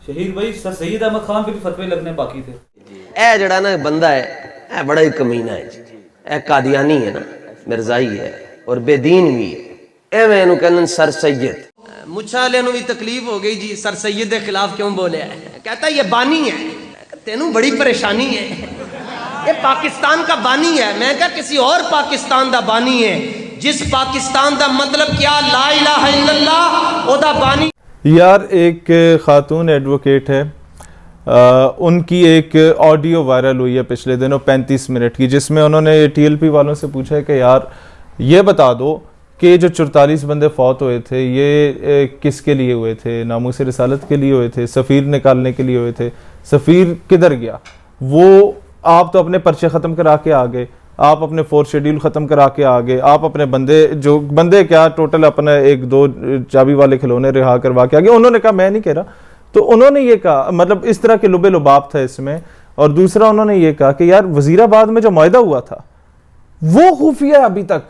شہید بھائی سر سید احمد خان پہ بھی فتوے لگنے باقی تھے. اے جڑا نا بندہ ہے اے بڑا ہی کمینہ ہے جی. اے قادیانی ہے نا, مرزائی ہے اور بے دین بھی ہے. اے میں انہوں کہنا سر سید. مچھا لے انہوں بھی تکلیف ہو گئی جی, سر سید کے خلاف کیوں بولے ہے. کہتا ہے یہ بانی ہے. تینوں بڑی پریشانی ہے, یہ پاکستان کا بانی ہے. میں کہا کسی اور پاکستان دا بانی ہے. جس پاکستان دا مطلب کیا لا الہ الا اللہ او دا بانی. یار ایک خاتون ایڈوکیٹ ہے, ان کی ایک آڈیو وائرل ہوئی ہے پچھلے دنوں 35 منٹ کی, جس میں انہوں نے ٹی ایل پی والوں سے پوچھا ہے کہ یار یہ بتا دو کہ جو 44 بندے فوت ہوئے تھے یہ کس کے لیے ہوئے تھے, ناموس رسالت کے لیے ہوئے تھے, سفیر نکالنے کے لیے ہوئے تھے, سفیر کدھر گیا, وہ آپ تو اپنے پرچے ختم کرا کے آ گئے, آپ اپنے 4 شیڈیول ختم کرا کے آگے, آپ اپنے بندے کیا ٹوٹل اپنا 1-2 چابی والے کھلونے رہا کروا کے آگے. انہوں نے کہا میں نہیں کہہ رہا, تو انہوں نے یہ کہا, مطلب اس طرح کے لبے لباب تھا اس میں. اور دوسرا انہوں نے یہ کہا کہ یار وزیر آباد میں جو معاہدہ ہوا تھا وہ خفیہ ہے ابھی تک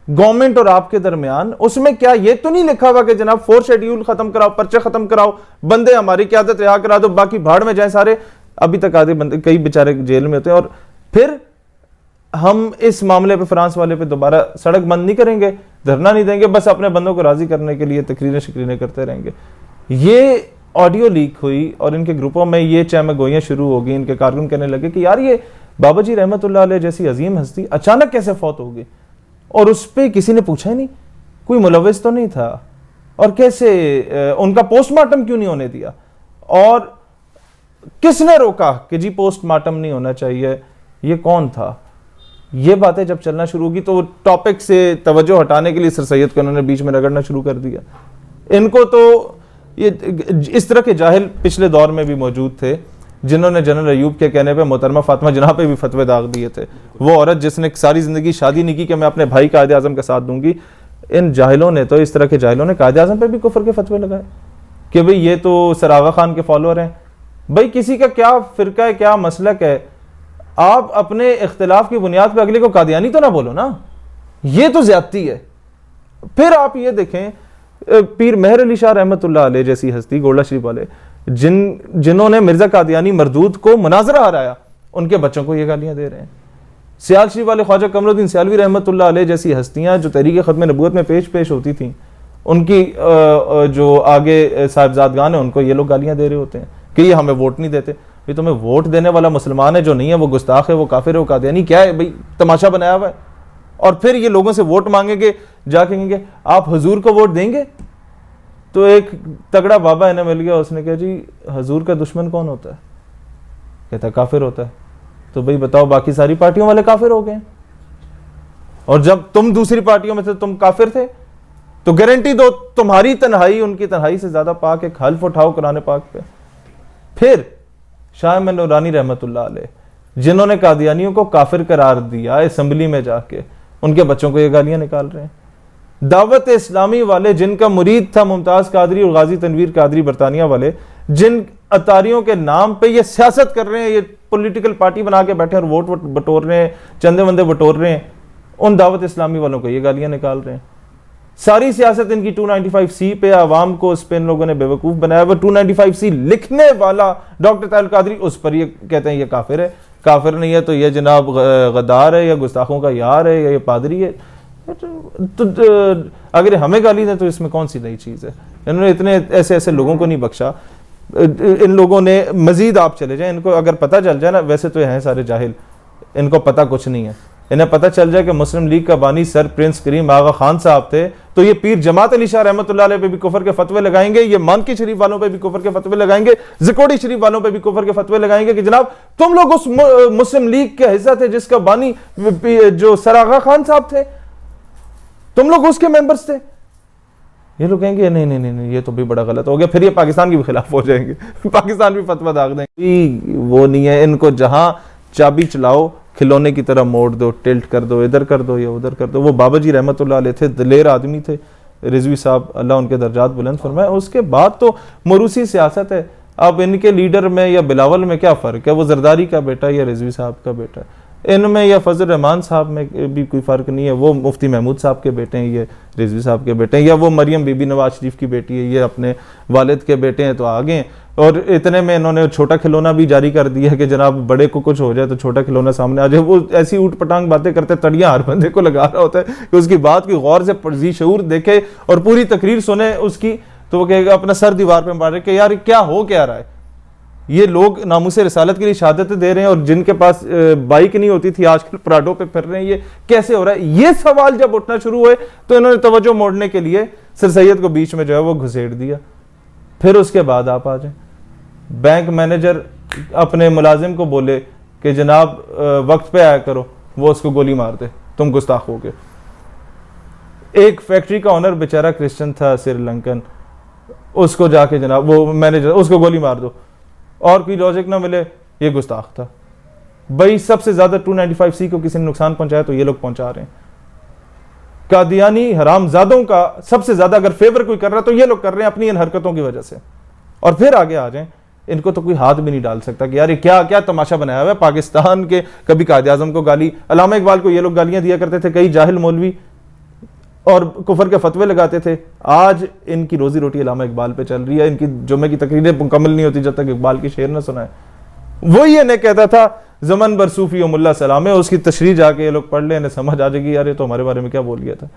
گورنمنٹ اور آپ کے درمیان. اس میں کیا یہ تو نہیں لکھا ہوا کہ جناب 4 شیڈیول ختم کراؤ, پرچے ختم کراؤ, بندے ہماری قیادت رہا کرا دو, باقی بھاڑ میں جائیں سارے. ابھی تک آدھے بندے کئی بیچارے جیل میں ہوتے ہیں. اور پھر ہم اس معاملے پہ فرانس والے پہ دوبارہ سڑک بند نہیں کریں گے, دھرنا نہیں دیں گے, بس اپنے بندوں کو راضی کرنے کے لیے تقریریں شکریریں کرتے رہیں گے. یہ آڈیو لیک ہوئی اور ان کے گروپوں میں یہ چہمہ گوئیاں شروع ہو گئی. ان کے کارکن کہنے لگے کہ یار یہ بابا جی رحمت اللہ علیہ جیسی عظیم ہستی اچانک کیسے فوت ہو گئی, اور اس پہ کسی نے پوچھا ہی نہیں, کوئی ملوث تو نہیں تھا, اور کیسے ان کا پوسٹ مارٹم کیوں نہیں ہونے دیا, اور کس نے روکا کہ جی پوسٹ مارٹم نہیں ہونا چاہیے, یہ کون تھا. یہ باتیں جب چلنا شروع کی تو ٹاپک سے توجہ ہٹانے کے لیے سر سید کو انہوں نے بیچ میں رگڑنا شروع کر دیا. ان کو تو یہ اس طرح کے جاہل پچھلے دور میں بھی موجود تھے جنہوں نے جنرل ایوب کے کہنے پہ محترمہ فاطمہ جناح پہ بھی فتوے داغ دیے تھے. وہ عورت جس نے ساری زندگی شادی نہیں کی کہ میں اپنے بھائی قائد اعظم کا ساتھ دوں گی, ان جاہلوں نے تو, اس طرح کے جاہلوں نے قائد اعظم پہ بھی کفر کے فتوے لگائے کہ بھئی یہ تو سر آغا خان کے فالوور ہیں. بھئی کسی کا کیا فرقہ ہے, کیا مسلک ہے, آپ اپنے اختلاف کی بنیاد پہ اگلے کو قادیانی تو نہ بولو نا, یہ تو زیادتی ہے. پھر آپ یہ دیکھیں پیر مہر علی شاہ رحمت اللہ علیہ جیسی ہستی, گولڈا شریف والے, جنہوں نے مرزا قادیانی مردود کو مناظرہ ہرایا, ان کے بچوں کو یہ گالیاں دے رہے ہیں. سیال شریف والے خواجہ قمر الدین سیالوی رحمت اللہ علیہ جیسی ہستیاں جو تحریک ختم نبوت میں پیش ہوتی تھیں, ان کی جو آگے صاحبزادگان ہیں ان کو یہ لوگ گالیاں دے رہے ہوتے ہیں کہ یہ ہمیں ووٹ نہیں دیتے. یہ تمہیں ووٹ دینے والا مسلمان ہے جو نہیں ہے وہ گستاخ ہے, وہ کافر ہے, وہ قادیانی کیا ہے بھئی, تماشا بنایا ہوا ہے. اور پھر یہ لوگوں سے ووٹ مانگیں گے, جا کہیں گے آپ حضور کو ووٹ دیں گے. تو ایک تگڑا بابا انہیں مل گیا, اس نے کہا جی حضور کا دشمن کون ہوتا ہے, کہتا ہے کافر ہوتا ہے. تو بھئی بتاؤ باقی ساری پارٹیوں والے کافر ہو گئے, اور جب تم دوسری پارٹیوں میں تھے تم کافر تھے, تو گارنٹی دو تمہاری تنہائی ان کی تنہائی سے زیادہ پاک, ایک حلف اٹھاؤ قرآن پاک پہ. پھر شاہ احمد نورانی رحمت اللہ علیہ, جنہوں نے قادیانیوں کو کافر قرار دیا اسمبلی میں جا کے, ان کے بچوں کو یہ گالیاں نکال رہے ہیں. دعوت اسلامی والے جن کا مرید تھا ممتاز قادری اور غازی تنویر قادری برطانیہ والے, جن اتاریوں کے نام پہ یہ سیاست کر رہے ہیں, یہ پولیٹیکل پارٹی بنا کے بیٹھے اور ووٹ بٹور رہے ہیں, چندے بندے بٹور رہے ہیں, ان دعوت اسلامی والوں کو یہ گالیاں نکال رہے ہیں. ساری سیاست ان کی 295C پہ, عوام کو اس پہ ان لوگوں نے بیوقوف بنایا. وہ 295C لکھنے والا ڈاکٹر طاہر القادری, اس پر یہ کہتے ہیں یہ کافر ہے, کافر نہیں ہے تو یہ جناب غدار ہے, یا گستاخوں کا یار ہے, یا یہ پادری ہے. تو اگر ہمیں گالی دیں تو اس میں کون سی نئی چیز ہے. انہوں نے اتنے ایسے لوگوں کو نہیں بخشا. ان لوگوں نے مزید, آپ چلے جائیں, ان کو اگر پتہ چل جائے نا, ویسے تو ہیں سارے جاہل, ان کو پتہ کچھ نہیں ہے. انہیں پتہ چل جائے کہ مسلم لیگ کا بانی سر پرنس کریم آغا خان صاحب تھے, تو یہ پیر جماعت علی شاہ رحمت اللہ علیہ پہ بھی کفر کے فتوے لگائیں گے, یہ مانکی شریف والوں پہ بھی کفر کے فتوے لگائیں گے, زکوڑی شریف والوں پہ بھی کفر کے فتوے لگائیں گے کہ جناب تم لوگ اس مسلم لیگ کا حصہ تھے جس کا بانی جو سر آغا خان صاحب تھے, تم لوگ اس کے ممبرز تھے. یہ لوگ کہیں گے نہیں نہیں نہیں یہ تو بھی بڑا غلط ہو گیا, پھر یہ پاکستان کے بھی خلاف ہو جائیں گے, پاکستان بھی فتویٰ داغ دیں گے. وہ نہیں ہے, ان کو جہاں چابی چلاؤ کھلونے کی طرح موڑ دو, ٹلٹ کر دو, ادھر کر دو یا ادھر کر دو. وہ بابا جی رحمت اللہ علیہ تھے, دلیر آدمی تھے, رضوی صاحب اللہ ان کے درجات بلند فرمائے. اس کے بعد تو موروثی سیاست ہے. اب ان کے لیڈر میں یا بلاول میں کیا فرق ہے, وہ زرداری کا بیٹا یا رضوی صاحب کا بیٹا ہے. ان میں یا فضل الرحمان صاحب میں بھی کوئی فرق نہیں ہے، وہ مفتی محمود صاحب کے بیٹے ہیں، یہ رضوی صاحب کے بیٹے ہیں، یا وہ مریم بی بی نواز شریف کی بیٹی ہے، یہ اپنے والد کے بیٹے ہیں، تو آگے ہیں۔ اور اتنے میں انہوں نے چھوٹا کھلونا بھی جاری کر دیا کہ جناب بڑے کو کچھ ہو جائے تو چھوٹا کھلونا سامنے آ جائے۔ وہ ایسی اوٹ پٹانگ باتیں کرتے، تڑیاں ہر بندے کو لگا رہا ہوتا ہے کہ اس کی بات کی غور سے ذی شعور دیکھے اور پوری تقریر سنے اس کی، تو وہ کہے گا اپنا سر دیوار پہ مارے کہ یار کیا ہو کیا رہا ہے۔ یہ لوگ ناموس رسالت کے لیے شہادتیں دے رہے ہیں، اور جن کے پاس بائک نہیں ہوتی تھی آج کل پراڈو پہ پھر رہے ہیں، یہ کیسے ہو رہا ہے؟ یہ سوال جب اٹھنا شروع ہوئے تو انہوں نے توجہ موڑنے کے لیے سر سید کو بیچ میں جو ہے وہ گھسیڑ دیا۔ پھر اس کے بعد آپ آ جائیں، بینک مینیجر اپنے ملازم کو بولے کہ جناب وقت پہ آیا کرو، وہ اس کو گولی مار دے، تم گستاخ ہو گئے۔ ایک فیکٹری کا اونر بیچارہ کرسچن تھا سری لنکن، اس کو جا کے جناب وہ مینیجر اس کو گولی مار دو، اور کوئی لاجک نہ ملے، یہ گستاخ تھا۔ بھائی سب سے زیادہ 295C کو کسی نے نقصان پہنچایا تو یہ لوگ پہنچا رہے ہیں۔ قادیانی حرام زادوں کا سب سے زیادہ اگر فیور کوئی کر رہا ہے تو یہ لوگ کر رہے ہیں اپنی ان حرکتوں کی وجہ سے۔ اور پھر آگے آ جائیں، ان کو تو کوئی ہاتھ بھی نہیں ڈال سکتا کہ یار یہ کیا تماشا بنایا ہوا ہے پاکستان کے۔ کبھی قائد اعظم کو گالی، علامہ اقبال کو یہ لوگ گالیاں دیا کرتے تھے، کئی جاہل مولوی، اور کفر کے فتوے لگاتے تھے۔ آج ان کی روزی روٹی علامہ اقبال پہ چل رہی ہے، ان کی جمعے کی تقریریں مکمل نہیں ہوتی جب تک اقبال کی شعر نہ سنائے۔ وہ یہ نہیں کہتا تھا زمن بر صوفی و ملا سلام ہے، اس کی تشریح جا کے یہ لوگ پڑھ لیں، انہیں سمجھ آ جائے گی یار یہ تو ہمارے بارے میں کیا بول گیا تھا۔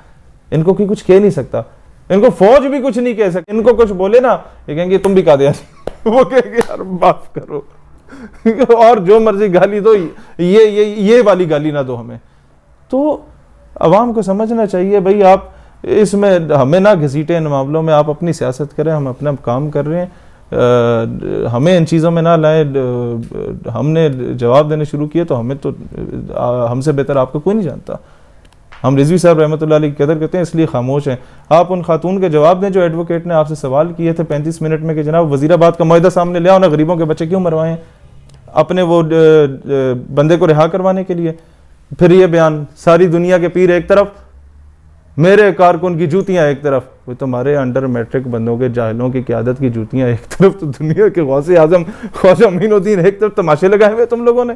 ان کو کوئی کچھ کہہ نہیں سکتا، ان کو فوج بھی کچھ نہیں کہہ سکتی۔ ان کو کچھ بولے نا یہ کہیں گے تم بھی قادیانی، وہ کہیں گے یار معاف کرو، اور جو مرضی گالی دو، یہ والی گالی نہ دو ہمیں۔ تو عوام کو سمجھنا چاہیے بھائی آپ اس میں ہمیں نہ گھسیٹیں، ان معاملوں میں آپ اپنی سیاست کریں، ہم اپنا کام کر رہے ہیں، ہمیں ان چیزوں میں نہ لائیں۔ ہم نے جواب دینے شروع کیے تو ہمیں تو ہم سے بہتر آپ کو کوئی نہیں جانتا۔ ہم رضوی صاحب رحمۃ اللہ علیہ کی قدر کرتے ہیں، اس لیے خاموش ہیں۔ آپ ان خاتون کے جواب دیں جو ایڈوکیٹ نے آپ سے سوال کیے تھے 35 منٹ میں کہ جناب وزیر آباد کا معاہدہ سامنے لے آؤ نا، غریبوں کے بچے کیوں مروائیں اپنے وہ بندے کو رہا کروانے کے لیے۔ پھر یہ بیان، ساری دنیا کے پیر ایک طرف، میرے کارکن کی جوتیاں ایک طرف۔ وہ تمہارے انڈر میٹرک بندوں کے جاہلوں کی قیادت کی جوتیاں ایک طرف، تو دنیا کے غوث اعظم خواجہ معین الدین ایک طرف، تماشے لگائے ہوئے تم لوگوں نے،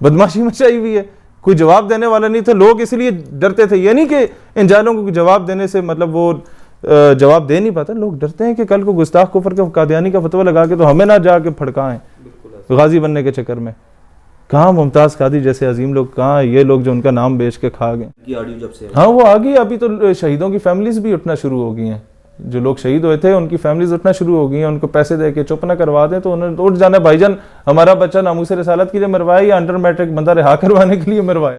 بدماشی مچائی ہوئی ہے۔ کوئی جواب دینے والا نہیں تھا، لوگ اس لیے ڈرتے تھے۔ یہ نہیں کہ ان جاہلوں کو جواب دینے سے مطلب وہ جواب دے نہیں پاتا، لوگ ڈرتے ہیں کہ کل کو گستاخ کفر کا قادیانی کا فتویٰ لگا کے تو ہمیں نہ جا کے پھڑکائیں غازی بننے کے چکر میں۔ کہاں ممتاز قادری جیسے عظیم لوگ، کہاں یہ لوگ جو ان کا نام بیچ کے کھا گئے۔ آڈیو جب سے ہاں وہ آ گئی، ابھی تو شہیدوں کی فیملیز بھی اٹھنا شروع ہو گئی ہیں، جو لوگ شہید ہوئے تھے ان کی فیملیز اٹھنا شروع ہو گئی ہیں، ان کو پیسے دے کے چپ نہ کروا دیں تو انہوں نے اٹھ جانا، بھائی جان ہمارا بچہ ناموس رسالت کے لیے مروایا یا انڈر میٹرک بندہ رہا کروانے کے لیے مروایا۔